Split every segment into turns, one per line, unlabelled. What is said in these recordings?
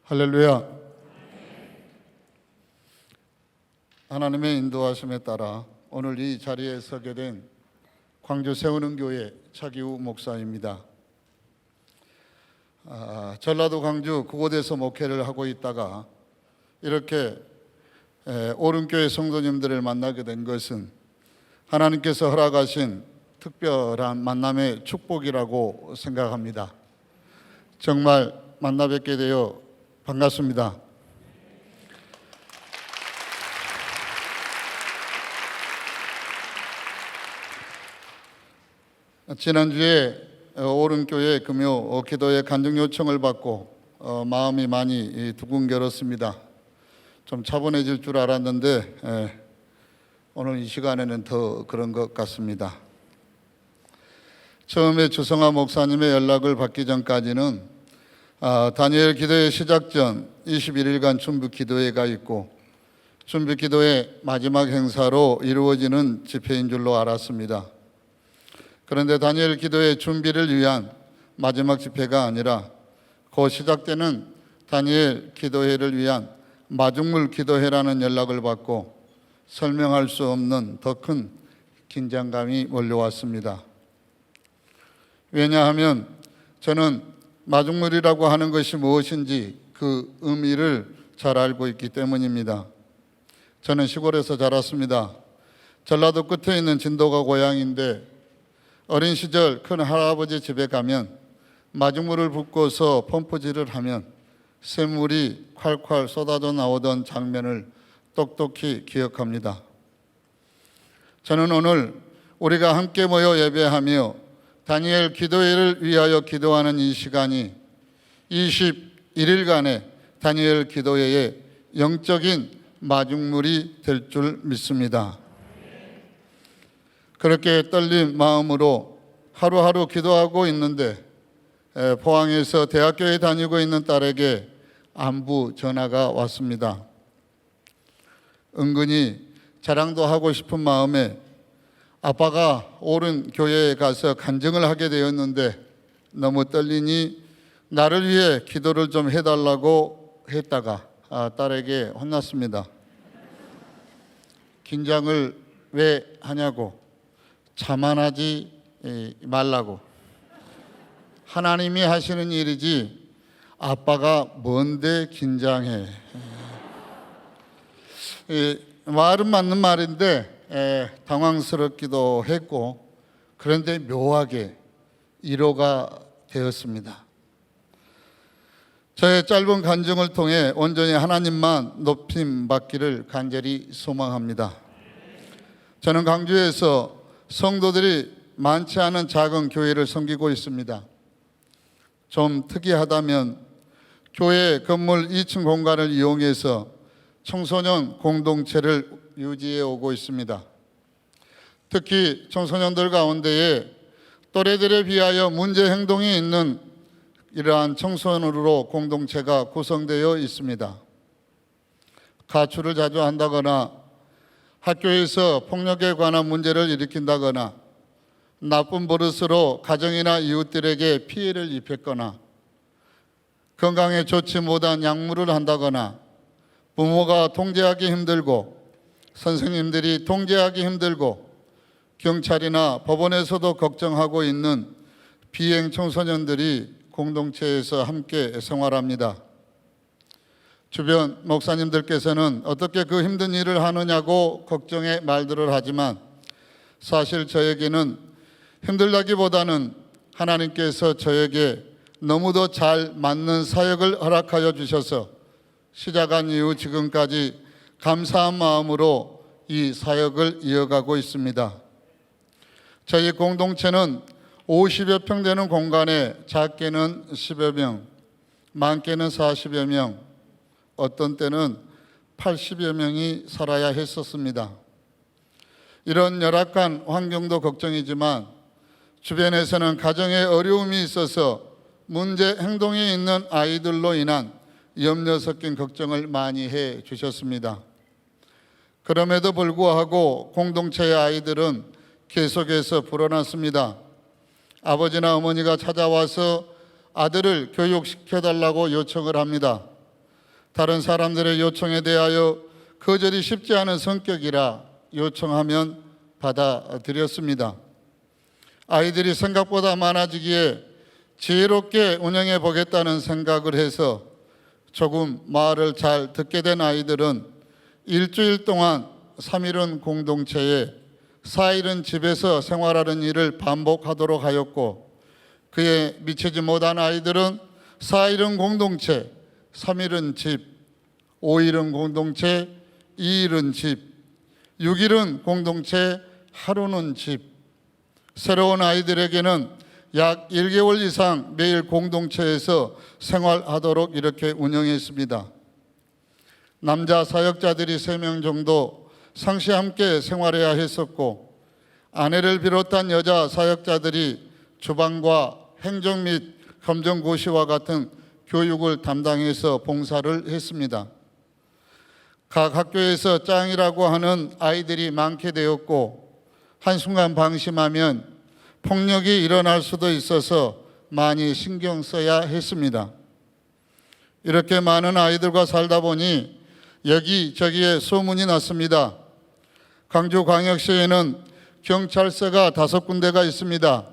할렐루야. 하나님의 인도하심에 따라 오늘 이 자리에 서게 된 광주 세우는교회 차기우 목사입니다. 전라도 광주 그곳에서 목회를 하고 있다가 이렇게 오른교회 성도님들을 만나게 된 것은 하나님께서 허락하신 특별한 만남의 축복이라고 생각합니다. 정말 만나 뵙게 되어 반갑습니다. 지난주에 오른교회 금요 기도회 간증 요청을 받고 마음이 많이 두근거렸습니다. 좀 차분해질 줄 알았는데 오늘 이 시간에는 더 그런 것 같습니다. 처음에 주성화 목사님의 연락을 받기 전까지는 다니엘 기도회 시작 전 21일간 준비 기도회가 있고 준비 기도회 마지막 행사로 이루어지는 집회인 줄로 알았습니다. 그런데 다니엘 기도회 준비를 위한 마지막 집회가 아니라 곧 시작되는 다니엘 기도회를 위한 마중물 기도회라는 연락을 받고 설명할 수 없는 더 큰 긴장감이 몰려왔습니다. 왜냐하면 저는 마중물이라고 하는 것이 무엇인지 그 의미를 잘 알고 있기 때문입니다. 저는 시골에서 자랐습니다. 전라도 끝에 있는 진도가 고향인데 어린 시절 큰 할아버지 집에 가면 마중물을 붓고서 펌프질을 하면 샘물이 콸콸 쏟아져 나오던 장면을 똑똑히 기억합니다. 저는 오늘 우리가 함께 모여 예배하며 다니엘 기도회를 위하여 기도하는 이 시간이 21일간의 다니엘 기도회의 영적인 마중물이 될 줄 믿습니다. 그렇게 떨린 마음으로 하루하루 기도하고 있는데 포항에서 대학교에 다니고 있는 딸에게 안부 전화가 왔습니다. 은근히 자랑도 하고 싶은 마음에 아빠가 오른 교회에 가서 간증을 하게 되었는데 너무 떨리니 나를 위해 기도를 좀 해달라고 했다가 딸에게 혼났습니다. 긴장을 왜 하냐고, 자만하지 말라고. 하나님이 하시는 일이지 아빠가 뭔데 긴장해. 말은 맞는 말인데 당황스럽기도 했고 그런데 묘하게 위로가 되었습니다. 저의 짧은 간증을 통해 온전히 하나님만 높임 받기를 간절히 소망합니다. 저는 광주에서 성도들이 많지 않은 작은 교회를 섬기고 있습니다. 좀 특이하다면 교회 건물 2층 공간을 이용해서 청소년 공동체를 유지해 오고 있습니다. 특히 청소년들 가운데에 또래들에 비하여 문제 행동이 있는 이러한 청소년으로 공동체가 구성되어 있습니다. 가출을 자주 한다거나 학교에서 폭력에 관한 문제를 일으킨다거나 나쁜 버릇으로 가정이나 이웃들에게 피해를 입혔거나 건강에 좋지 못한 약물을 한다거나 부모가 통제하기 힘들고 선생님들이 통제하기 힘들고 경찰이나 법원에서도 걱정하고 있는 비행 청소년들이 공동체에서 함께 생활합니다. 주변 목사님들께서는 어떻게 그 힘든 일을 하느냐고 걱정의 말들을 하지만 사실 저에게는 힘들다기보다는 하나님께서 저에게 너무도 잘 맞는 사역을 허락하여 주셔서 시작한 이후 지금까지 감사한 마음으로 이 사역을 이어가고 있습니다. 저희 공동체는 50여 평 되는 공간에 작게는 10여 명, 많게는 40여 명, 어떤 때는 80여 명이 살아야 했었습니다. 이런 열악한 환경도 걱정이지만 주변에서는 가정에 어려움이 있어서 문제 행동이 있는 아이들로 인한 염려 섞인 걱정을 많이 해 주셨습니다. 그럼에도 불구하고 공동체의 아이들은 계속해서 불어났습니다. 아버지나 어머니가 찾아와서 아들을 교육시켜달라고 요청을 합니다. 다른 사람들의 요청에 대하여 거절이 쉽지 않은 성격이라 요청하면 받아들였습니다. 아이들이 생각보다 많아지기에 지혜롭게 운영해 보겠다는 생각을 해서 조금 말을 잘 듣게 된 아이들은 일주일 동안 3일은 공동체에 4일은 집에서 생활하는 일을 반복하도록 하였고, 그에 미치지 못한 아이들은 4일은 공동체, 3일은 집, 5일은 공동체, 2일은 집, 6일은 공동체, 하루는 집. 새로운 아이들에게는 약 1개월 이상 매일 공동체에서 생활하도록 이렇게 운영했습니다. 남자 사역자들이 3명 정도 상시 함께 생활해야 했었고, 아내를 비롯한 여자 사역자들이 주방과 행정 및 검정고시와 같은 교육을 담당해서 봉사를 했습니다. 각 학교에서 짱이라고 하는 아이들이 많게 되었고, 한순간 방심하면 폭력이 일어날 수도 있어서 많이 신경 써야 했습니다. 이렇게 많은 아이들과 살다 보니 여기저기에 소문이 났습니다. 광주광역시에는 경찰서가 5군데가 있습니다.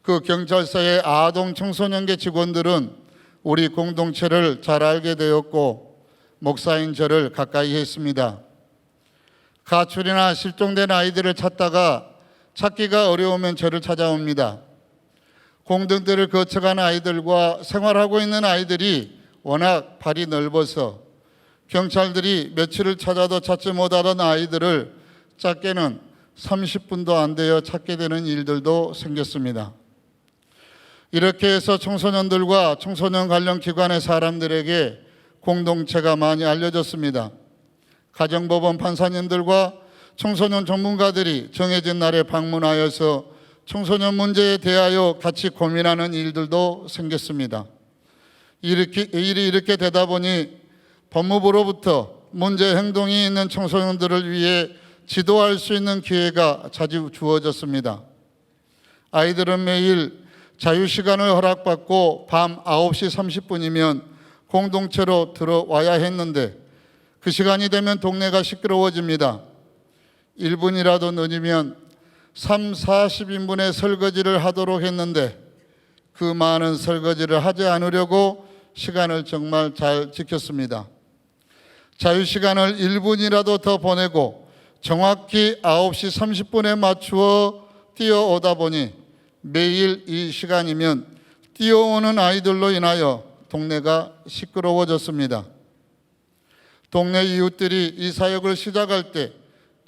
그 경찰서의 아동 청소년계 직원들은 우리 공동체를 잘 알게 되었고, 목사인 저를 가까이 했습니다. 가출이나 실종된 아이들을 찾다가 찾기가 어려우면 저를 찾아옵니다. 공동들을 거쳐간 아이들과 생활하고 있는 아이들이 워낙 발이 넓어서 경찰들이 며칠을 찾아도 찾지 못하던 아이들을 짧게는 30분도 안 되어 찾게 되는 일들도 생겼습니다. 이렇게 해서 청소년들과 청소년 관련 기관의 사람들에게 공동체가 많이 알려졌습니다. 가정법원 판사님들과 청소년 전문가들이 정해진 날에 방문하여서 청소년 문제에 대하여 같이 고민하는 일들도 생겼습니다. 일이 이렇게 되다 보니 법무부로부터 문제 행동이 있는 청소년들을 위해 지도할 수 있는 기회가 자주 주어졌습니다. 아이들은 매일 자유시간을 허락받고 밤 9시 30분이면 공동체로 들어와야 했는데, 그 시간이 되면 동네가 시끄러워집니다. 1분이라도 늦으면 3, 40인분의 설거지를 하도록 했는데, 그 많은 설거지를 하지 않으려고 시간을 정말 잘 지켰습니다. 자유시간을 1분이라도 더 보내고 정확히 9시 30분에 맞추어 뛰어오다 보니 매일 이 시간이면 뛰어오는 아이들로 인하여 동네가 시끄러워졌습니다. 동네 이웃들이 이 사역을 시작할 때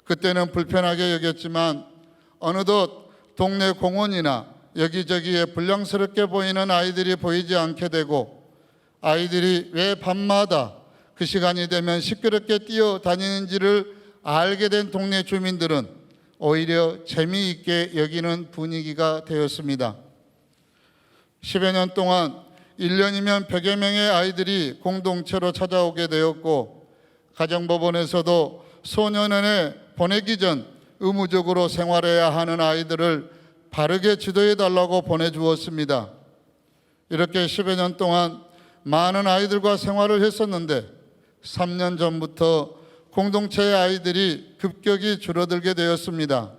그때는 불편하게 여겼지만, 어느덧 동네 공원이나 여기저기에 불량스럽게 보이는 아이들이 보이지 않게 되고, 아이들이 왜 밤마다 그 시간이 되면 시끄럽게 뛰어다니는지를 알게 된 동네 주민들은 오히려 재미있게 여기는 분위기가 되었습니다. 10여 년 동안 1년이면 100여 명의 아이들이 공동체로 찾아오게 되었고, 가정법원에서도 소년원에 보내기 전 의무적으로 생활해야 하는 아이들을 바르게 지도해 달라고 보내주었습니다. 이렇게 10여 년 동안 많은 아이들과 생활을 했었는데, 3년 전부터 공동체의 아이들이 급격히 줄어들게 되었습니다.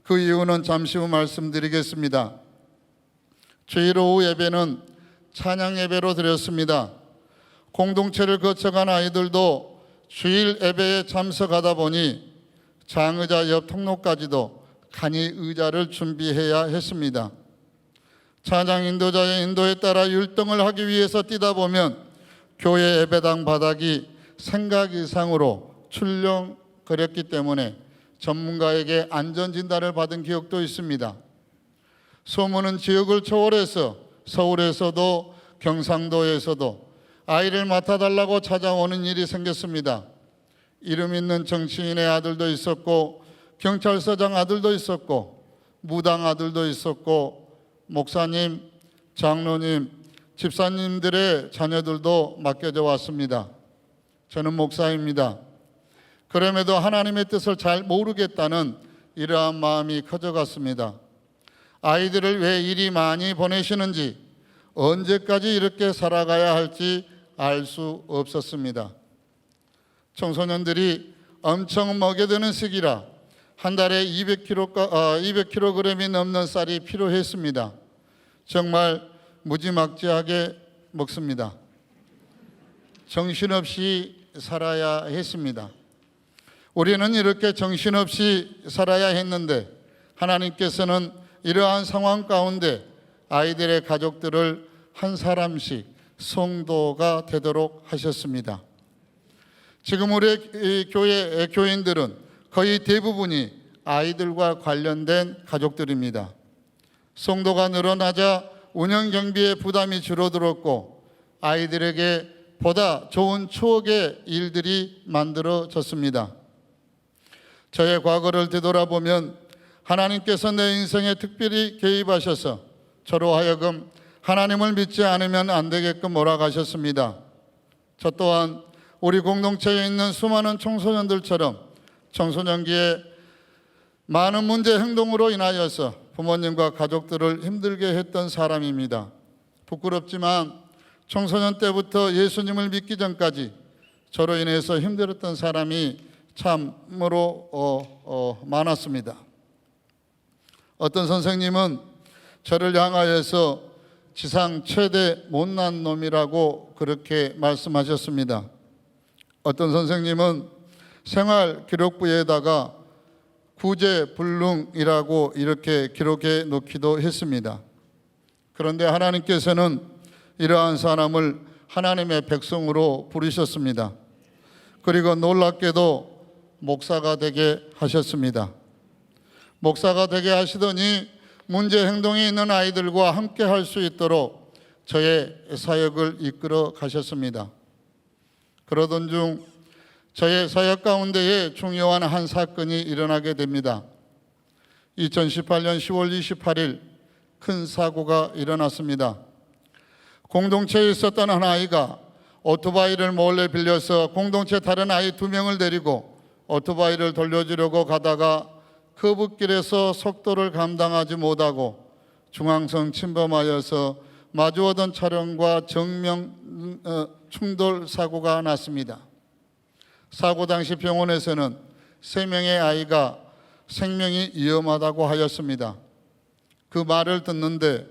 그 이유는 잠시 후 말씀드리겠습니다. 주일 오후 예배는 찬양 예배로 드렸습니다. 공동체를 거쳐간 아이들도 주일 예배에 참석하다 보니 장의자 옆 통로까지도 간이 의자를 준비해야 했습니다. 찬양 인도자의 인도에 따라 율동을 하기 위해서 뛰다 보면 교회 예배당 바닥이 생각 이상으로 출렁거렸기 때문에 전문가에게 안전진단을 받은 기억도 있습니다. 소문은 지역을 초월해서 서울에서도 경상도에서도 아이를 맡아달라고 찾아오는 일이 생겼습니다. 이름 있는 정치인의 아들도 있었고, 경찰서장 아들도 있었고, 무당 아들도 있었고, 목사님, 장로님, 집사님들의 자녀들도 맡겨져 왔습니다. 저는 목사입니다. 그럼에도 하나님의 뜻을 잘 모르겠다는 이러한 마음이 커져갔습니다. 아이들을 왜 이리 많이 보내시는지, 언제까지 이렇게 살아가야 할지 알 수 없었습니다. 청소년들이 엄청 먹여드는 시기라 한 달에 200kg이 넘는 쌀이 필요했습니다. 정말 무지막지하게 먹습니다. 정신없이 살아야 했습니다. 우리는 이렇게 정신없이 살아야 했는데 하나님께서는 이러한 상황 가운데 아이들의 가족들을 한 사람씩 성도가 되도록 하셨습니다. 지금 우리 교회 교인들은 거의 대부분이 아이들과 관련된 가족들입니다. 성도가 늘어나자 운영 경비의 부담이 줄어들었고 아이들에게 보다 좋은 추억의 일들이 만들어졌습니다. 저의 과거를 되돌아보면 하나님께서 내 인생에 특별히 개입하셔서 저로 하여금 하나님을 믿지 않으면 안 되게끔 몰아가셨습니다. 저 또한 우리 공동체에 있는 수많은 청소년들처럼 청소년기에 많은 문제 행동으로 인하여서 부모님과 가족들을 힘들게 했던 사람입니다. 부끄럽지만 청소년 때부터 예수님을 믿기 전까지 저로 인해서 힘들었던 사람이 참으로 많았습니다. 어떤 선생님은 저를 향하여서 지상 최대 못난 놈이라고 그렇게 말씀하셨습니다. 어떤 선생님은 생활 기록부에다가 구제불능이라고 이렇게 기록해 놓기도 했습니다. 그런데 하나님께서는 이러한 사람을 하나님의 백성으로 부르셨습니다. 그리고 놀랍게도 목사가 되게 하셨습니다. 목사가 되게 하시더니 문제 행동이 있는 아이들과 함께 할 수 있도록 저의 사역을 이끌어 가셨습니다. 그러던 중 저의 사역 가운데에 중요한 한 사건이 일어나게 됩니다. 2018년 10월 28일 큰 사고가 일어났습니다. 공동체에 있었던 한 아이가 오토바이를 몰래 빌려서 공동체 다른 아이 2명을 데리고 오토바이를 돌려주려고 가다가 커브길에서 속도를 감당하지 못하고 중앙선 침범하여서 마주오던 차량과 정면 충돌 사고가 났습니다. 사고 당시 병원에서는 3명의 아이가 생명이 위험하다고 하였습니다. 그 말을 듣는데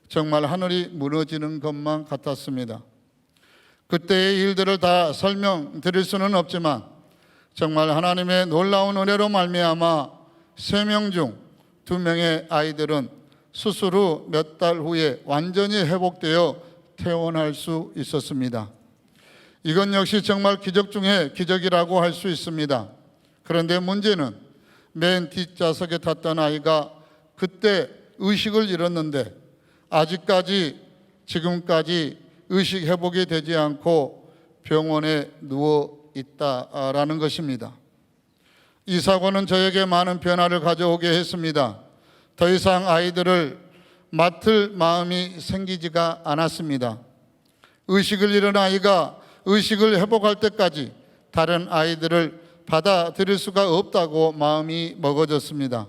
정말 하늘이 무너지는 것만 같았습니다. 그때의 일들을 다 설명드릴 수는 없지만 정말 하나님의 놀라운 은혜로 말미암아 3명 중 2명의 아이들은 수술 후 몇 달 후에 완전히 회복되어 퇴원할 수 있었습니다. 이건 역시 정말 기적 중에 기적이라고 할 수 있습니다. 그런데 문제는 맨 뒷좌석에 탔던 아이가 그때 의식을 잃었는데 아직까지 지금까지 의식 회복이 되지 않고 병원에 누워 있다라는 것입니다. 이 사고는 저에게 많은 변화를 가져오게 했습니다. 더 이상 아이들을 맡을 마음이 생기지가 않았습니다. 의식을 잃은 아이가 의식을 회복할 때까지 다른 아이들을 받아들일 수가 없다고 마음이 먹어졌습니다.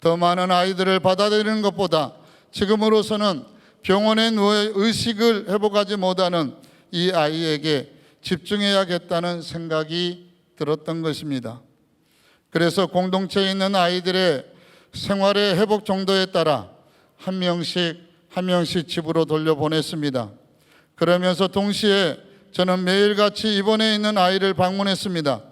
더 많은 아이들을 받아들이는 것보다 지금으로서는 병원에 누워 의식을 회복하지 못하는 이 아이에게 집중해야겠다는 생각이 들었던 것입니다. 그래서 공동체에 있는 아이들의 생활의 회복 정도에 따라 한 명씩 집으로 돌려보냈습니다. 그러면서 동시에 저는 매일같이 입원해 있는 아이를 방문했습니다.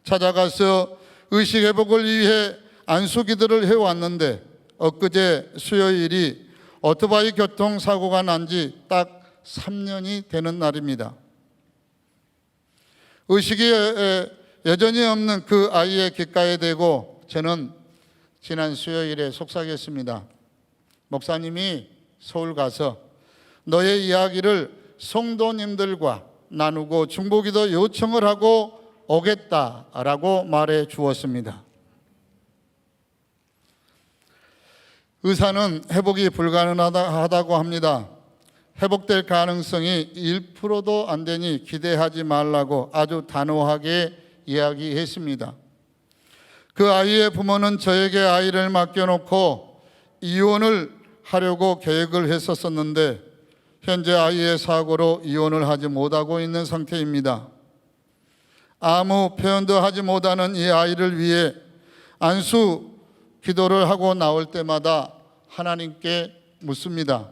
찾아가서 의식 회복을 위해 안수기도를 해왔는데 엊그제 수요일이 오토바이 교통사고가 난 지 딱 3년이 되는 날입니다. 의식이 여전히 없는 그 아이의 귓가에 대고 저는 지난 수요일에 속삭였습니다. 목사님이 서울 가서 너의 이야기를 성도님들과 나누고 중보기도 요청을 하고 오겠다라고 말해 주었습니다. 의사는 회복이 불가능하다고 합니다. 회복될 가능성이 1%도 안 되니 기대하지 말라고 아주 단호하게 이야기했습니다. 그 아이의 부모는 저에게 아이를 맡겨놓고 이혼을 하려고 계획을 했었는데 현재 아이의 사고로 이혼을 하지 못하고 있는 상태입니다. 아무 표현도 하지 못하는 이 아이를 위해 안수 기도를 하고 나올 때마다 하나님께 묻습니다.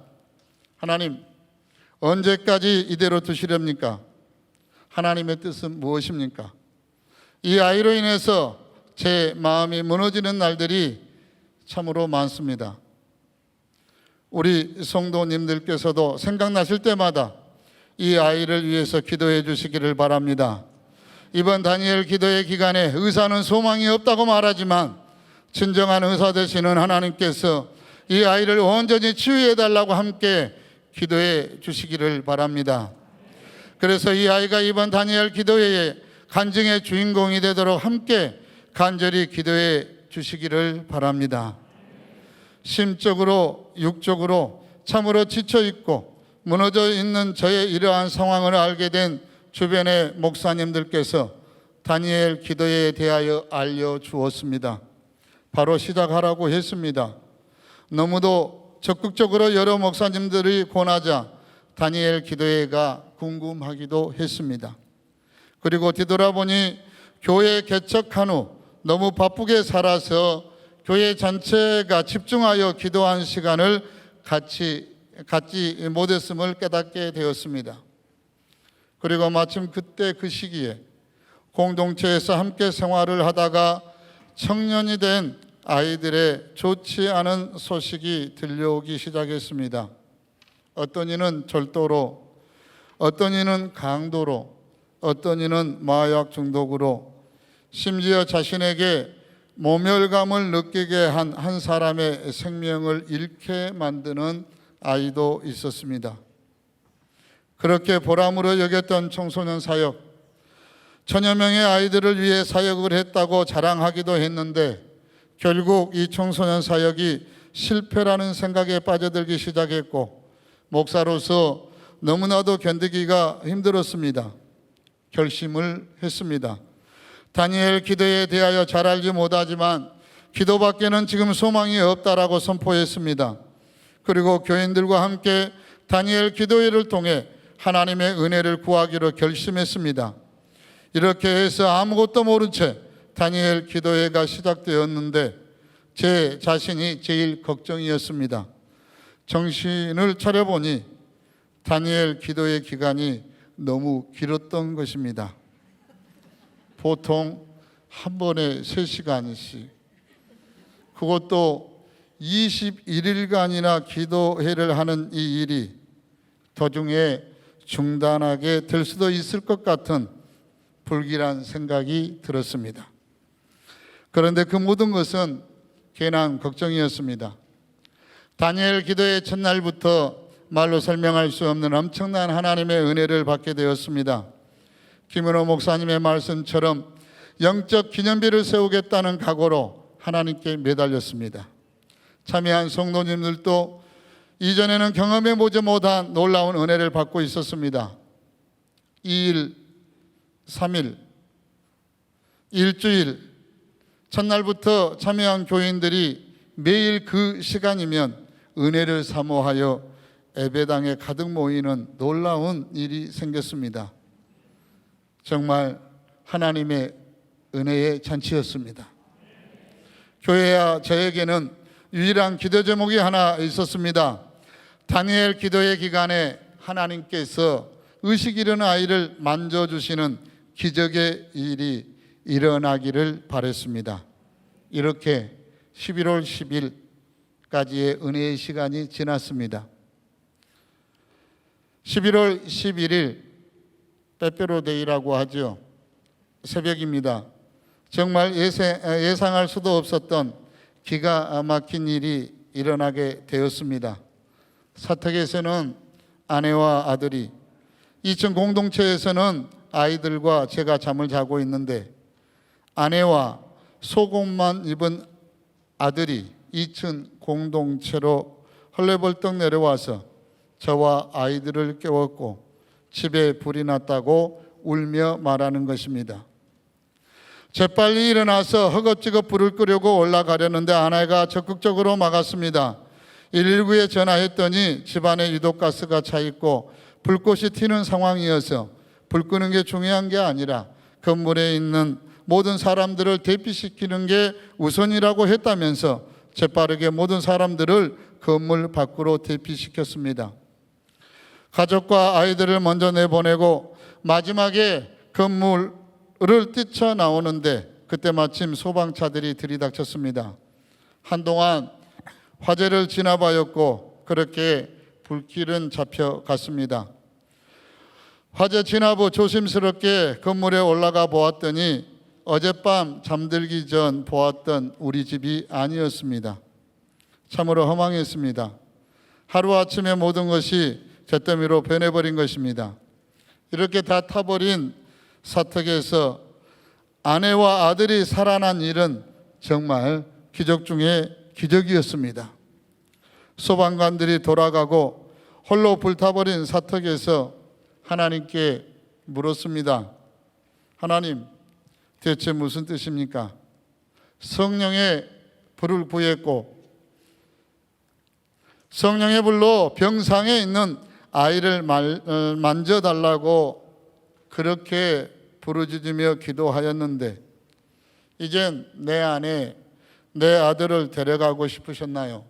하나님, 언제까지 이대로 두시렵니까? 하나님의 뜻은 무엇입니까? 이 아이로 인해서 제 마음이 무너지는 날들이 참으로 많습니다. 우리 성도님들께서도 생각나실 때마다 이 아이를 위해서 기도해 주시기를 바랍니다. 이번 다니엘 기도의 기간에 의사는 소망이 없다고 말하지만 진정한 의사 되시는 하나님께서 이 아이를 온전히 치유해 달라고 함께 기도해 주시기를 바랍니다. 그래서 이 아이가 이번 다니엘 기도회의 간증의 주인공이 되도록 함께 간절히 기도해 주시기를 바랍니다. 심적으로 육적으로 참으로 지쳐 있고 무너져 있는 저의 이러한 상황을 알게 된 주변의 목사님들께서 다니엘 기도회에 대하여 알려주었습니다. 바로 시작하라고 했습니다. 너무도 적극적으로 여러 목사님들이 권하자 다니엘 기도회가 궁금하기도 했습니다. 그리고 뒤돌아보니 교회 개척한 후 너무 바쁘게 살아서 교회 전체가 집중하여 기도한 시간을 갖지 못했음을 깨닫게 되었습니다. 그리고 마침 그때 그 시기에 공동체에서 함께 생활을 하다가 청년이 된 아이들의 좋지 않은 소식이 들려오기 시작했습니다. 어떤 이는 절도로, 어떤 이는 강도로, 어떤 이는 마약 중독으로, 심지어 자신에게 모멸감을 느끼게 한 사람의 생명을 잃게 만드는 아이도 있었습니다. 그렇게 보람으로 여겼던 청소년 사역, 천여 명의 아이들을 위해 사역을 했다고 자랑하기도 했는데 결국 이 청소년 사역이 실패라는 생각에 빠져들기 시작했고 목사로서 너무나도 견디기가 힘들었습니다. 결심을 했습니다. 다니엘 기도에 대하여 잘 알지 못하지만 기도밖에는 지금 소망이 없다라고 선포했습니다. 그리고 교인들과 함께 다니엘 기도회를 통해 하나님의 은혜를 구하기로 결심했습니다. 이렇게 해서 아무것도 모른 채 다니엘 기도회가 시작되었는데 제 자신이 제일 걱정이었습니다. 정신을 차려보니 다니엘 기도회 기간이 너무 길었던 것입니다. 보통 한 번에 3시간씩, 그것도 21일간이나 기도회를 하는 이 일이 도중에 중단하게 될 수도 있을 것 같은 불길한 생각이 들었습니다. 그런데 그 모든 것은 괜한 걱정이었습니다. 다니엘 기도의 첫날부터 말로 설명할 수 없는 엄청난 하나님의 은혜를 받게 되었습니다. 김은호 목사님의 말씀처럼 영적 기념비를 세우겠다는 각오로 하나님께 매달렸습니다. 참여한 성도님들도 이전에는 경험해 보지 못한 놀라운 은혜를 받고 있었습니다. 2일, 3일, 일주일, 첫날부터 참여한 교인들이 매일 그 시간이면 은혜를 사모하여 예배당에 가득 모이는 놀라운 일이 생겼습니다. 정말 하나님의 은혜의 잔치였습니다. 교회와 저에게는 유일한 기도 제목이 하나 있었습니다. 다니엘 기도의 기간에 하나님께서 의식 잃은 아이를 만져주시는 기적의 일이 일어나기를 바랬습니다. 이렇게 11월 10일까지의 은혜의 시간이 지났습니다. 11월 11일 빼빼로데이라고 하죠. 새벽입니다. 정말 예상할 수도 없었던 기가 막힌 일이 일어나게 되었습니다. 사택에서는 아내와 아들이, 2층 공동체에서는 아이들과 제가 잠을 자고 있는데 아내와 속옷만 입은 아들이 2층 공동체로 헐레벌떡 내려와서 저와 아이들을 깨웠고 집에 불이 났다고 울며 말하는 것입니다. 재빨리 일어나서 허겁지겁 불을 끄려고 올라가려는데 아내가 적극적으로 막았습니다. 119에 전화했더니 집안에 유독가스가 차 있고 불꽃이 튀는 상황이어서 불 끄는 게 중요한 게 아니라 건물에 있는 모든 사람들을 대피시키는 게 우선이라고 했다면서 재빠르게 모든 사람들을 건물 밖으로 대피시켰습니다. 가족과 아이들을 먼저 내보내고 마지막에 건물을 뛰쳐나오는데 그때 마침 소방차들이 들이닥쳤습니다. 한동안 화재를 지나봐였고 그렇게 불길은 잡혀갔습니다. 화재 지나 후 조심스럽게 건물에 올라가 보았더니 어젯밤 잠들기 전 보았던 우리 집이 아니었습니다. 참으로 허망했습니다. 하루아침에 모든 것이 잿더미로 변해버린 것입니다. 이렇게 다 타버린 사택에서 아내와 아들이 살아난 일은 정말 기적 중에 기적이었습니다. 소방관들이 돌아가고 홀로 불타버린 사택에서 하나님께 물었습니다. 하나님, 대체 무슨 뜻입니까? 성령의 불을 구했고 성령의 불로 병상에 있는 아이를 만져달라고 그렇게 부르짖으며 기도하였는데 이젠 내 안에 내 아들을 데려가고 싶으셨나요?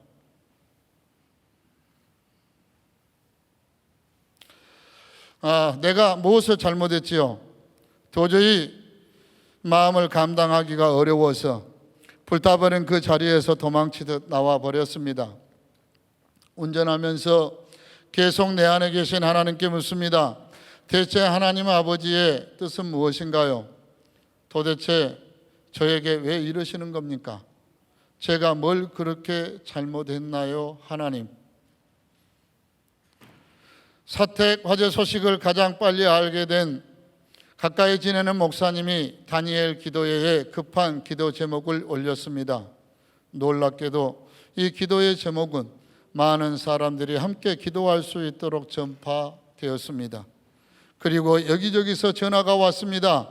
내가 무엇을 잘못했지요? 도저히 마음을 감당하기가 어려워서 불타버린 그 자리에서 도망치듯 나와 버렸습니다. 운전하면서 계속 내 안에 계신 하나님께 묻습니다. 대체 하나님 아버지의 뜻은 무엇인가요? 도대체 저에게 왜 이러시는 겁니까? 제가 뭘 그렇게 잘못했나요, 하나님? 사택 화재 소식을 가장 빨리 알게 된 가까이 지내는 목사님이 다니엘 기도회에 급한 기도 제목을 올렸습니다. 놀랍게도 이 기도의 제목은 많은 사람들이 함께 기도할 수 있도록 전파되었습니다. 그리고 여기저기서 전화가 왔습니다.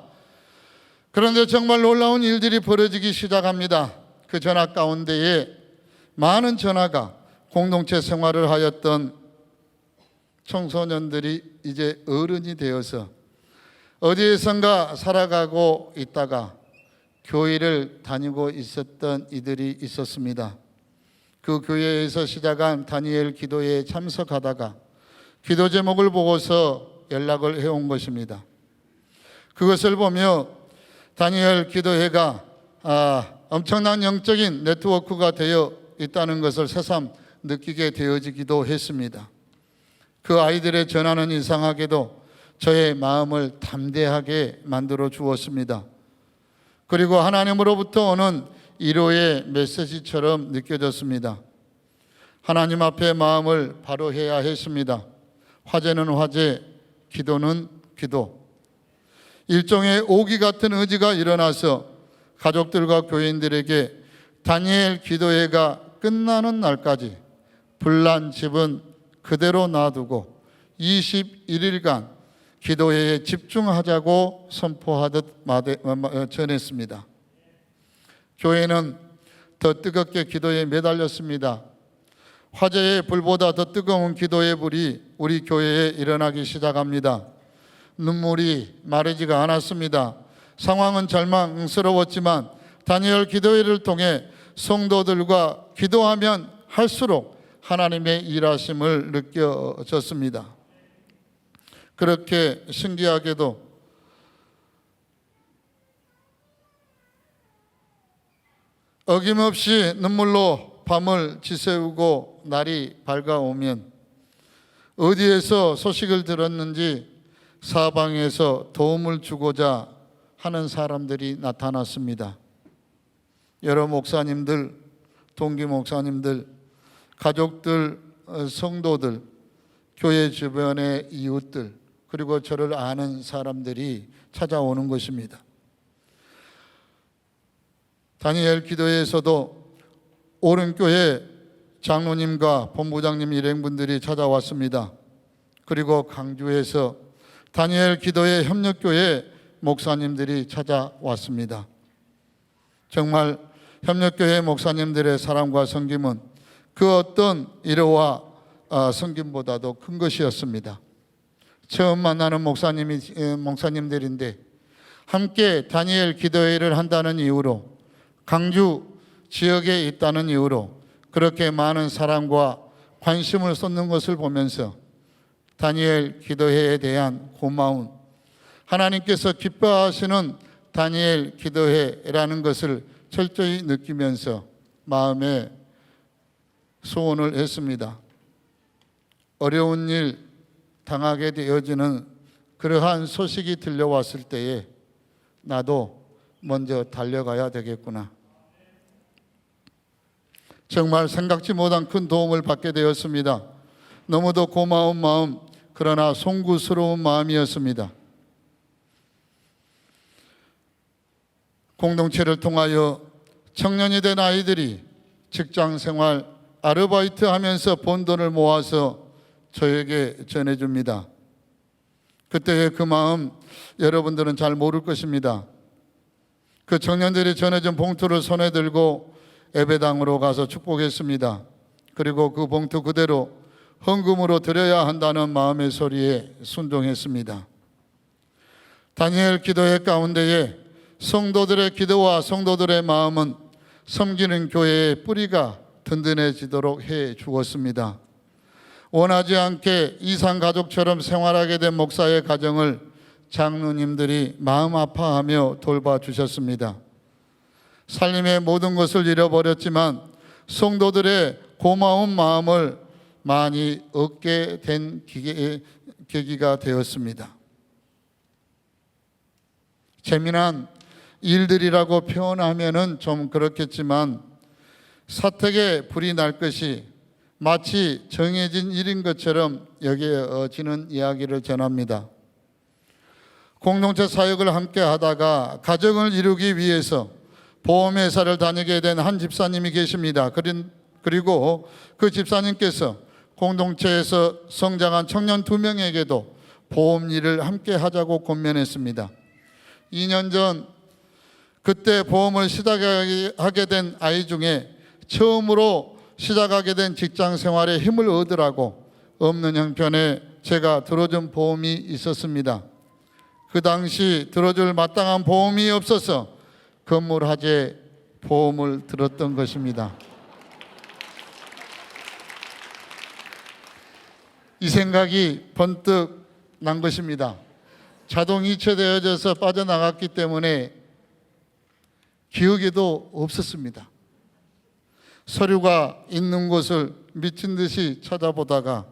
그런데 정말 놀라운 일들이 벌어지기 시작합니다. 그 전화 가운데에 많은 전화가 공동체 생활을 하였던 청소년들이 이제 어른이 되어서 어디에선가 살아가고 있다가 교회를 다니고 있었던 이들이 있었습니다. 그 교회에서 시작한 다니엘 기도회에 참석하다가 기도 제목을 보고서 연락을 해온 것입니다. 그것을 보며 다니엘 기도회가 엄청난 영적인 네트워크가 되어 있다는 것을 새삼 느끼게 되어지기도 했습니다. 그 아이들의 전화는 이상하게도 저의 마음을 담대하게 만들어 주었습니다. 그리고 하나님으로부터 오는 위로의 메시지처럼 느껴졌습니다. 하나님 앞에 마음을 바로 해야 했습니다. 화제는 화제, 기도는 기도. 일종의 오기 같은 의지가 일어나서 가족들과 교인들에게 다니엘 기도회가 끝나는 날까지 불난 집은 그대로 놔두고 21일간 기도회에 집중하자고 선포하듯 전했습니다. 교회는 더 뜨겁게 기도에 매달렸습니다. 화재의 불보다 더 뜨거운 기도의 불이 우리 교회에 일어나기 시작합니다. 눈물이 마르지가 않았습니다. 상황은 절망스러웠지만 다니엘 기도회를 통해 성도들과 기도하면 할수록 하나님의 일하심을 느껴졌습니다. 그렇게 신기하게도 어김없이 눈물로 밤을 지새우고 날이 밝아오면 어디에서 소식을 들었는지 사방에서 도움을 주고자 하는 사람들이 나타났습니다. 여러 목사님들, 동기 목사님들, 가족들, 성도들, 교회 주변의 이웃들, 그리고 저를 아는 사람들이 찾아오는 것입니다. 다니엘 기도회에서도 오른교회 장로님과 본부장님 일행분들이 찾아왔습니다. 그리고 강주에서 다니엘 기도회 협력교회 목사님들이 찾아왔습니다. 정말 협력교회 목사님들의 사랑과 섬김은 그 어떤 일호와 성김보다도 큰 것이었습니다. 처음 만나는 목사님들인데 함께 다니엘 기도회를 한다는 이유로, 강주 지역에 있다는 이유로 그렇게 많은 사랑과 관심을 쏟는 것을 보면서 다니엘 기도회에 대한 고마움, 하나님께서 기뻐하시는 다니엘 기도회라는 것을 철저히 느끼면서 마음에 소원을 했습니다. 어려운 일 당하게 되어지는 그러한 소식이 들려왔을 때에 나도 먼저 달려가야 되겠구나. 정말 생각지 못한 큰 도움을 받게 되었습니다. 너무도 고마운 마음, 그러나 송구스러운 마음이었습니다. 공동체를 통하여 청년이 된 아이들이 직장생활, 아르바이트 하면서 번 돈을 모아서 저에게 전해줍니다. 그때의 그 마음 여러분들은 잘 모를 것입니다. 그 청년들이 전해준 봉투를 손에 들고 예배당으로 가서 축복했습니다. 그리고 그 봉투 그대로 헌금으로 드려야 한다는 마음의 소리에 순종했습니다. 다니엘 기도회 가운데에 성도들의 기도와 성도들의 마음은 섬기는 교회의 뿌리가 든든해지도록 해 주었습니다. 원하지 않게 이상가족처럼 생활하게 된 목사의 가정을 장로님들이 마음 아파하며 돌봐주셨습니다. 살림의 모든 것을 잃어버렸지만 성도들의 고마운 마음을 많이 얻게 된 계기가 되었습니다. 재미난 일들이라고 표현하면은 좀 그렇겠지만 사택에 불이 날 것이 마치 정해진 일인 것처럼 여겨지는 이야기를 전합니다. 공동체 사역을 함께 하다가 가정을 이루기 위해서 보험회사를 다니게 된 한 집사님이 계십니다. 그리고 그 집사님께서 공동체에서 성장한 청년 2명에게도 보험 일을 함께 하자고 권면했습니다. 2년 전 그때 보험을 시작하게 된 아이 중에 처음으로 시작하게 된 직장 생활에 힘을 얻으라고 없는 형편에 제가 들어준 보험이 있었습니다. 그 당시 들어줄 마땅한 보험이 없어서 건물화재 보험을 들었던 것입니다. 이 생각이 번뜩 난 것입니다. 자동 이체되어져서 빠져나갔기 때문에 기억에도 없었습니다. 서류가 있는 곳을 미친 듯이 찾아보다가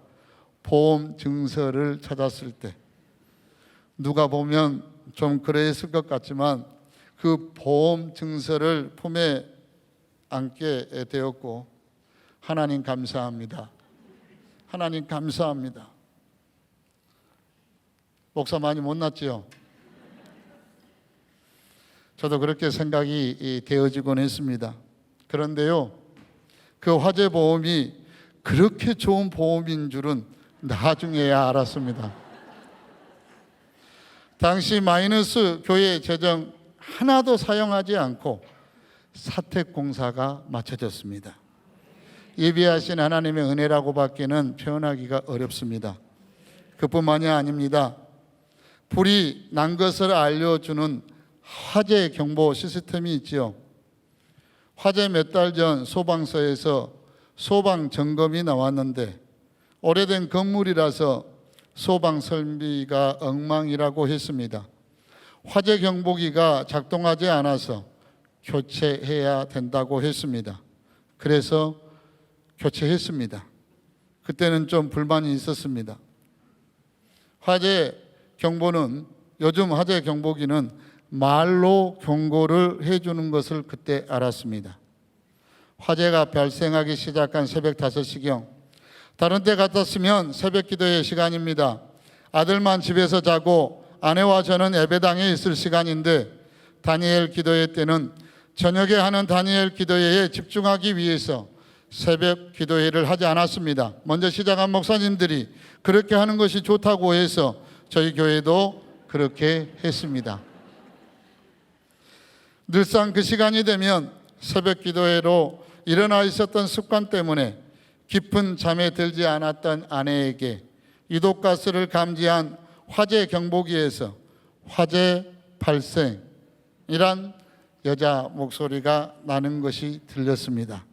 보험 증서를 찾았을 때 누가 보면 좀 그랬을 것 같지만 그 보험 증서를 품에 안게 되었고 하나님 감사합니다. 하나님 감사합니다. 목사 많이 못났지요? 저도 그렇게 생각이 되어지곤 했습니다. 그런데요, 그 화재 보험이 그렇게 좋은 보험인 줄은 나중에야 알았습니다. 당시 마이너스 교회 재정 하나도 사용하지 않고 사택공사가 마쳐졌습니다. 예비하신 하나님의 은혜라고 밖에는 표현하기가 어렵습니다. 그뿐만이 아닙니다. 불이 난 것을 알려주는 화재 경보 시스템이 있지요. 화재 몇 달 전 소방서에서 소방 점검이 나왔는데 오래된 건물이라서 소방 설비가 엉망이라고 했습니다. 화재 경보기가 작동하지 않아서 교체해야 된다고 했습니다. 그래서 교체했습니다. 그때는 좀 불만이 있었습니다. 화재 경보는, 요즘 화재 경보기는 말로 경고를 해주는 것을 그때 알았습니다. 화재가 발생하기 시작한 새벽 5시경, 다른 때 같았으면 새벽 기도의 시간입니다. 아들만 집에서 자고 아내와 저는 예배당에 있을 시간인데 다니엘 기도회 때는 저녁에 하는 다니엘 기도회에 집중하기 위해서 새벽 기도회를 하지 않았습니다. 먼저 시작한 목사님들이 그렇게 하는 것이 좋다고 해서 저희 교회도 그렇게 했습니다. 늘상 그 시간이 되면 새벽 기도회로 일어나 있었던 습관 때문에 깊은 잠에 들지 않았던 아내에게 유독가스를 감지한 화재 경보기에서 화재 발생이란 여자 목소리가 나는 것이 들렸습니다.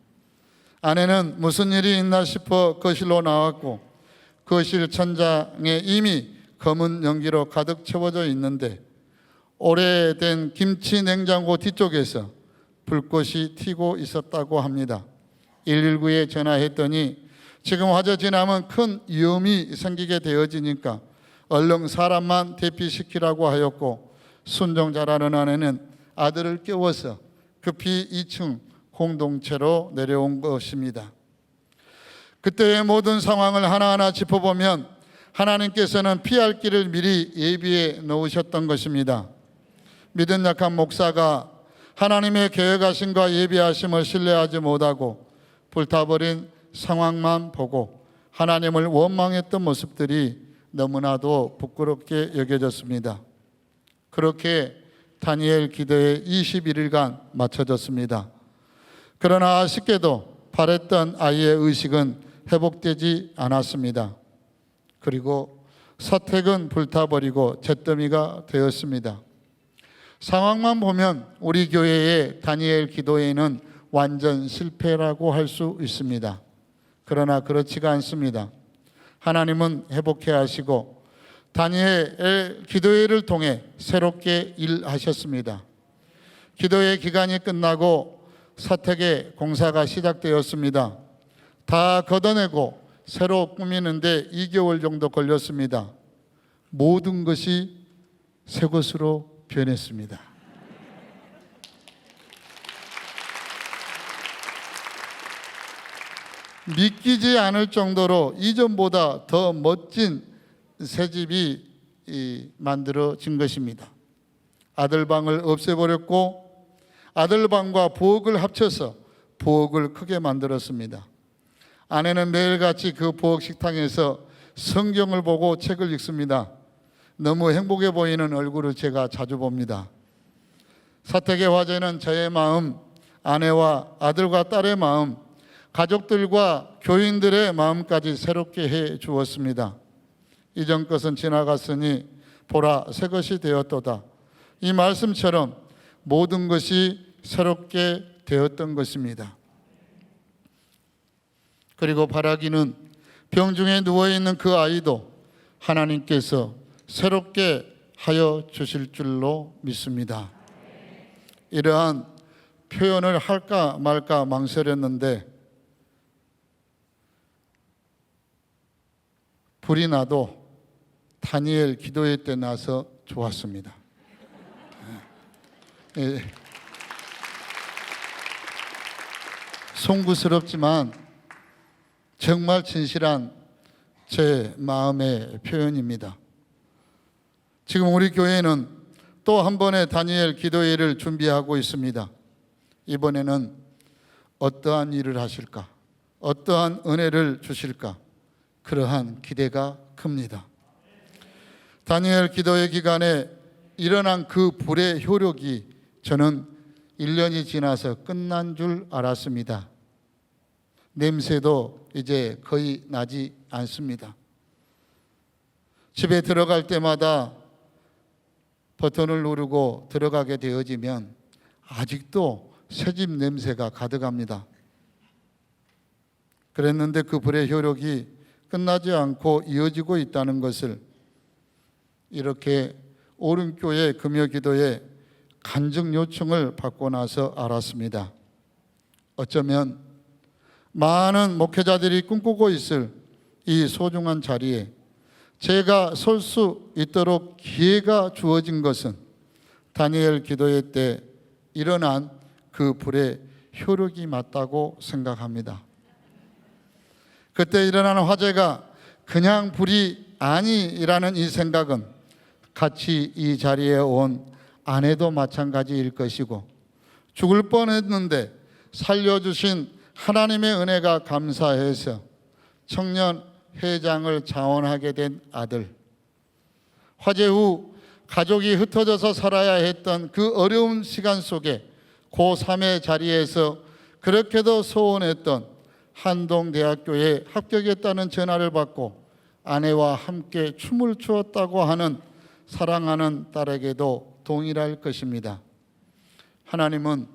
아내는 무슨 일이 있나 싶어 거실로 나왔고 거실 천장에 이미 검은 연기로 가득 채워져 있는데 오래된 김치 냉장고 뒤쪽에서 불꽃이 튀고 있었다고 합니다. 119에 전화했더니 지금 화재 지나면 큰 위험이 생기게 되어지니까 얼른 사람만 대피시키라고 하였고 순종자라는 아내는 아들을 깨워서 급히 2층 공동체로 내려온 것입니다. 그때의 모든 상황을 하나하나 짚어보면 하나님께서는 피할 길을 미리 예비해 놓으셨던 것입니다. 믿음 약한 목사가 하나님의 계획하심과 예비하심을 신뢰하지 못하고 불타버린 상황만 보고 하나님을 원망했던 모습들이 너무나도 부끄럽게 여겨졌습니다. 그렇게 다니엘 기도에 21일간 마쳐졌습니다. 그러나 아쉽게도 바랬던 아이의 의식은 회복되지 않았습니다. 그리고 사택은 불타버리고 잿더미가 되었습니다. 상황만 보면 우리 교회의 다니엘 기도회는 완전 실패라고 할 수 있습니다. 그러나 그렇지가 않습니다. 하나님은 회복해 하시고 다니엘 기도회를 통해 새롭게 일하셨습니다. 기도회 기간이 끝나고 사택의 공사가 시작되었습니다. 다 걷어내고 새로 꾸미는데 2개월 정도 걸렸습니다. 모든 것이 새 것으로 변했습니다. 믿기지 않을 정도로 이전보다 더 멋진 새 집이 만들어진 것입니다. 아들방을 없애버렸고 아들방과 부엌을 합쳐서 부엌을 크게 만들었습니다. 아내는 매일같이 그 부엌 식탁에서 성경을 보고 책을 읽습니다. 너무 행복해 보이는 얼굴을 제가 자주 봅니다. 사택의 화제는 저의 마음, 아내와 아들과 딸의 마음, 가족들과 교인들의 마음까지 새롭게 해 주었습니다. 이전 것은 지나갔으니 보라 새 것이 되었도다. 이 말씀처럼 모든 것이 새롭게 되었던 것입니다. 그리고 바라기는 병중에 누워있는 그 아이도 하나님께서 새롭게 하여 주실 줄로 믿습니다. 이러한 표현을 할까 말까 망설였는데 불이 나도 다니엘 기도회 때 나서 좋았습니다. 송구스럽지만 정말 진실한 제 마음의 표현입니다. 지금 우리 교회는 또 한 번의 다니엘 기도회를 준비하고 있습니다. 이번에는 어떠한 일을 하실까? 어떠한 은혜를 주실까? 그러한 기대가 큽니다. 다니엘 기도회 기간에 일어난 그 불의 효력이 저는 1년이 지나서 끝난 줄 알았습니다. 냄새도 이제 거의 나지 않습니다. 집에 들어갈 때마다 버튼을 누르고 들어가게 되어지면 아직도 새집 냄새가 가득합니다. 그랬는데 그 불의 효력이 끝나지 않고 이어지고 있다는 것을 이렇게 오른교회 금요기도에 간증 요청을 받고 나서 알았습니다. 어쩌면 많은 목회자들이 꿈꾸고 있을 이 소중한 자리에 제가 설 수 있도록 기회가 주어진 것은 다니엘 기도회 때 일어난 그 불의 효력이 맞다고 생각합니다. 그때 일어나는 화재가 그냥 불이 아니라는 이 생각은 같이 이 자리에 온 아내도 마찬가지일 것이고 죽을 뻔했는데 살려주신 하나님의 은혜가 감사해서 청년 회장을 자원하게 된 아들, 화재 후 가족이 흩어져서 살아야 했던 그 어려운 시간 속에 고3의 자리에서 그렇게도 소원했던 한동대학교에 합격했다는 전화를 받고 아내와 함께 춤을 추었다고 하는 사랑하는 딸에게도 동일할 것입니다. 하나님은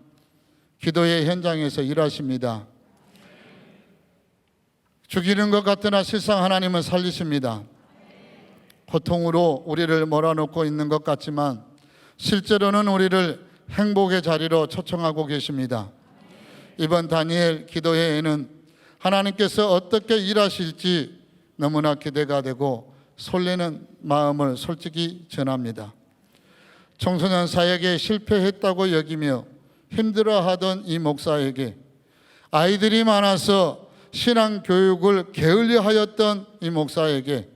기도의 현장에서 일하십니다. 죽이는 것 같으나 실상 하나님은 살리십니다. 고통으로 우리를 몰아넣고 있는 것 같지만 실제로는 우리를 행복의 자리로 초청하고 계십니다. 이번 다니엘 기도회에는 하나님께서 어떻게 일하실지 너무나 기대가 되고 설레는 마음을 솔직히 전합니다. 청소년 사역에 실패했다고 여기며 힘들어하던 이 목사에게 아이들이 많아서 신앙 교육을 게을리 하였던 이 목사에게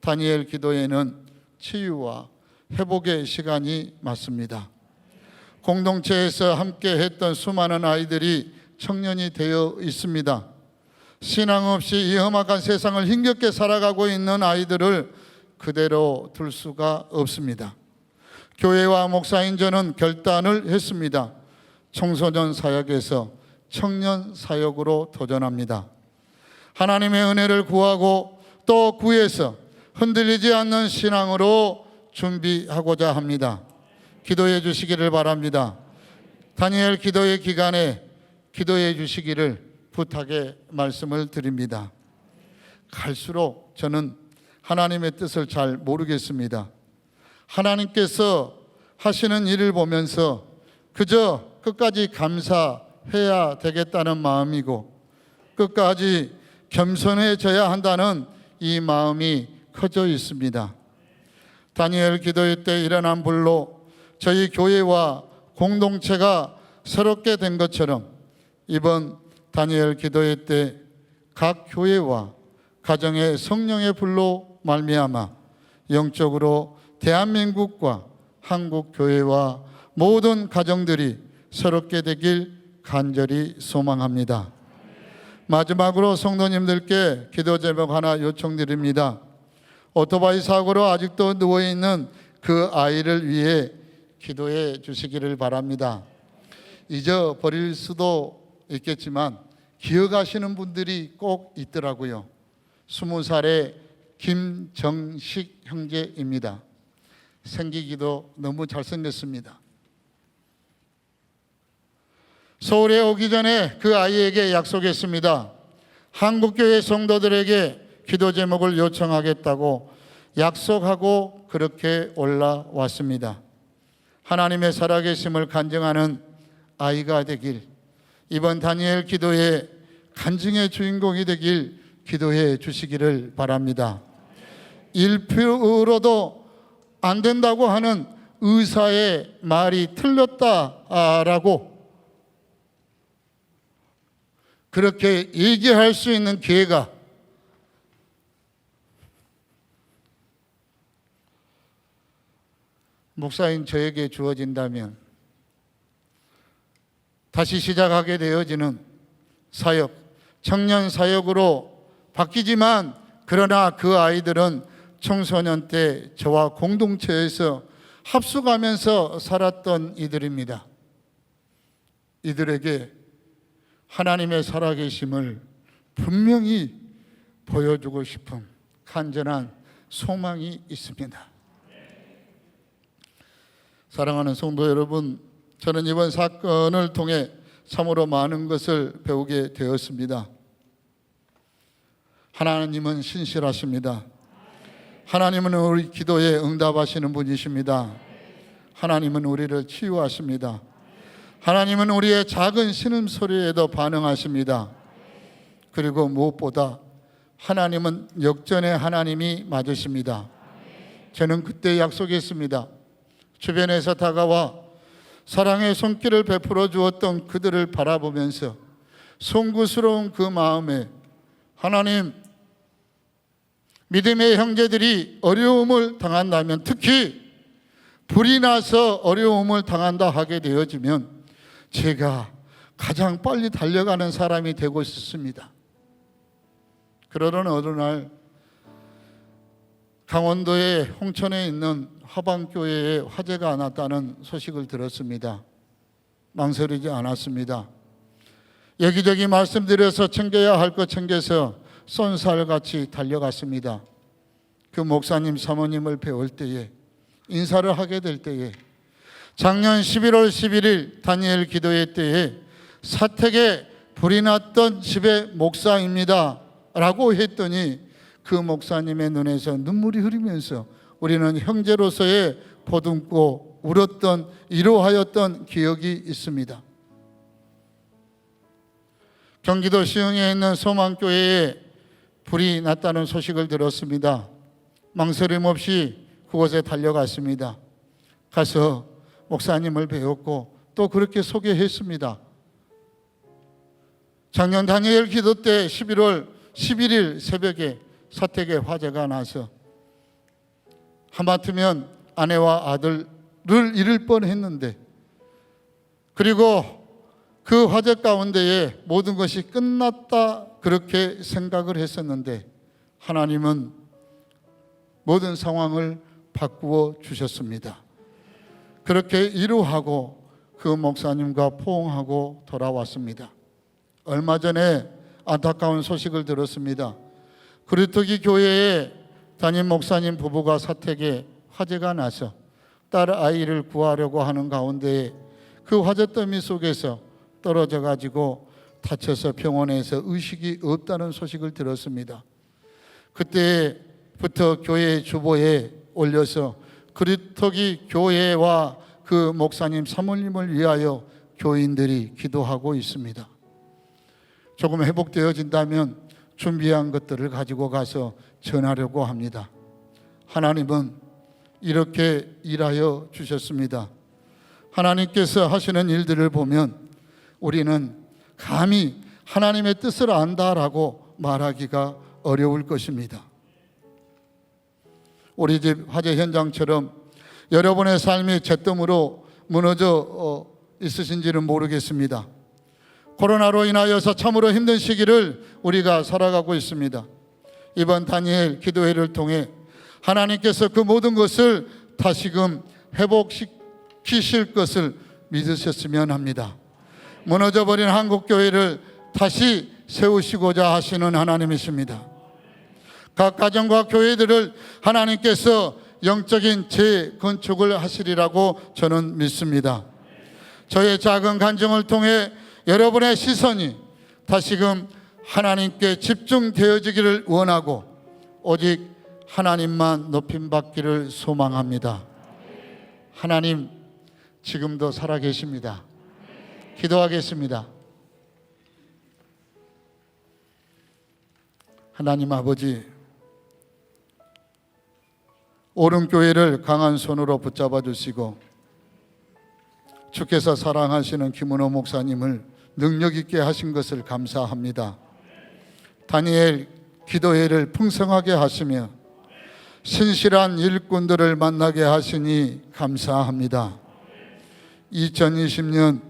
다니엘 기도회는 치유와 회복의 시간이 맞습니다. 공동체에서 함께 했던 수많은 아이들이 청년이 되어 있습니다. 신앙 없이 이 험악한 세상을 힘겹게 살아가고 있는 아이들을 그대로 둘 수가 없습니다. 교회와 목사인 저는 결단을 했습니다. 청소년 사역에서 청년 사역으로 도전합니다. 하나님의 은혜를 구하고 또 구해서 흔들리지 않는 신앙으로 준비하고자 합니다. 기도해 주시기를 바랍니다. 다니엘 기도의 기간에 기도해 주시기를 부탁의 말씀을 드립니다. 갈수록 저는 하나님의 뜻을 잘 모르겠습니다. 하나님께서 하시는 일을 보면서 그저 끝까지 감사해야 되겠다는 마음이고 끝까지 겸손해져야 한다는 이 마음이 커져 있습니다. 다니엘 기도회 때 일어난 불로 저희 교회와 공동체가 새롭게 된 것처럼 이번 다니엘 기도회 때 각 교회와 가정의 성령의 불로 말미암아 영적으로 대한민국과 한국 교회와 모든 가정들이 새롭게 되길 간절히 소망합니다. 마지막으로 성도님들께 기도 제목 하나 요청드립니다. 오토바이 사고로 아직도 누워있는 그 아이를 위해 기도해 주시기를 바랍니다. 잊어버릴 수도 있겠지만 기억하시는 분들이 꼭 있더라고요. 20살의 김정식 형제입니다. 생기기도 너무 잘생겼습니다. 서울에 오기 전에 그 아이에게 약속했습니다. 한국교회 성도들에게 기도 제목을 요청하겠다고 약속하고 그렇게 올라왔습니다. 하나님의 살아계심을 간증하는 아이가 되길, 이번 다니엘 기도의 간증의 주인공이 되길 기도해 주시기를 바랍니다. 1%로도 안 된다고 하는 의사의 말이 틀렸다라고 그렇게 얘기할 수 있는 기회가 목사인 저에게 주어진다면 다시 시작하게 되어지는 사역, 청년 사역으로 바뀌지만 그러나 그 아이들은 청소년 때 저와 공동체에서 합숙하면서 살았던 이들입니다. 이들에게 하나님의 살아계심을 분명히 보여주고 싶은 간절한 소망이 있습니다. 사랑하는 성도 여러분, 저는 이번 사건을 통해 참으로 많은 것을 배우게 되었습니다. 하나님은 신실하십니다. 하나님은 우리 기도에 응답하시는 분이십니다. 하나님은 우리를 치유하십니다. 하나님은 우리의 작은 신음소리에도 반응하십니다. 그리고 무엇보다 하나님은 역전의 하나님이 맞으십니다. 저는 그때 약속했습니다. 주변에서 다가와 사랑의 손길을 베풀어 주었던 그들을 바라보면서 송구스러운 그 마음에 하나님, 믿음의 형제들이 어려움을 당한다면, 특히 불이 나서 어려움을 당한다 하게 되어지면 제가 가장 빨리 달려가는 사람이 되고 싶습니다. 그러던 어느 날 강원도의 홍천에 있는 화방교회에 화재가 났다는 소식을 들었습니다. 망설이지 않았습니다. 여기저기 말씀드려서 챙겨야 할 것 챙겨서 쏜살같이 달려갔습니다. 그 목사님 사모님을 배울 때에, 인사를 하게 될 때에, 작년 11월 11일 다니엘 기도회 때에 사택에 불이 났던 집의 목사입니다 라고 했더니 그 목사님의 눈에서 눈물이 흐르면서 우리는 형제로서의 보듬고 울었던, 위로하였던 기억이 있습니다. 경기도 시흥에 있는 소망교회에 불이 났다는 소식을 들었습니다. 망설임 없이 그곳에 달려갔습니다. 가서 목사님을 배웠고 또 그렇게 소개했습니다. 작년 다니엘 기도 때 11월 11일 새벽에 사택에 화재가 나서 하마터면 아내와 아들을 잃을 뻔했는데, 그리고 그 화재 가운데에 모든 것이 끝났다 그렇게 생각을 했었는데 하나님은 모든 상황을 바꾸어 주셨습니다. 그렇게 위로하고 그 목사님과 포옹하고 돌아왔습니다. 얼마 전에 안타까운 소식을 들었습니다. 그리터기 교회에 담임 목사님 부부가 사택에 화재가 나서 딸 아이를 구하려고 하는 가운데 그 화재더미 속에서 떨어져 가지고 다쳐서 병원에서 의식이 없다는 소식을 들었습니다. 그때부터 교회 주보에 올려서 그리터기 교회와 그 목사님 사모님을 위하여 교인들이 기도하고 있습니다. 조금 회복되어진다면 준비한 것들을 가지고 가서 전하려고 합니다. 하나님은 이렇게 일하여 주셨습니다. 하나님께서 하시는 일들을 보면 우리는 감히 하나님의 뜻을 안다라고 말하기가 어려울 것입니다. 우리 집 화재 현장처럼 여러분의 삶이 잿더미로 무너져 있으신지는 모르겠습니다. 코로나로 인하여서 참으로 힘든 시기를 우리가 살아가고 있습니다. 이번 다니엘 기도회를 통해 하나님께서 그 모든 것을 다시금 회복시키실 것을 믿으셨으면 합니다. 무너져버린 한국교회를 다시 세우시고자 하시는 하나님이십니다. 각 가정과 교회들을 하나님께서 영적인 재건축을 하시리라고 저는 믿습니다. 저의 작은 간증을 통해 여러분의 시선이 다시금 하나님께 집중되어지기를 원하고 오직 하나님만 높임받기를 소망합니다. 하나님 지금도 살아계십니다. 기도하겠습니다. 하나님 아버지, 오름교회를 강한 손으로 붙잡아 주시고 주께서 사랑하시는 김은호 목사님을 능력 있게 하신 것을 감사합니다. 다니엘 기도회를 풍성하게 하시며 신실한 일꾼들을 만나게 하시니 감사합니다. 2020년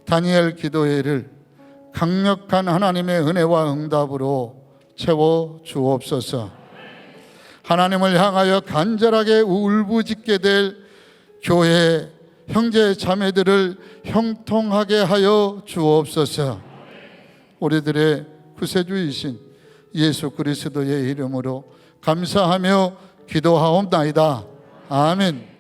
다니엘 기도회를 강력한 하나님의 은혜와 응답으로 채워 주옵소서. 하나님을 향하여 간절하게 울부짖게 될 교회 형제 자매들을 형통하게 하여 주옵소서. 우리들의 구세주이신 예수 그리스도의 이름으로 감사하며 기도하옵나이다. 아멘.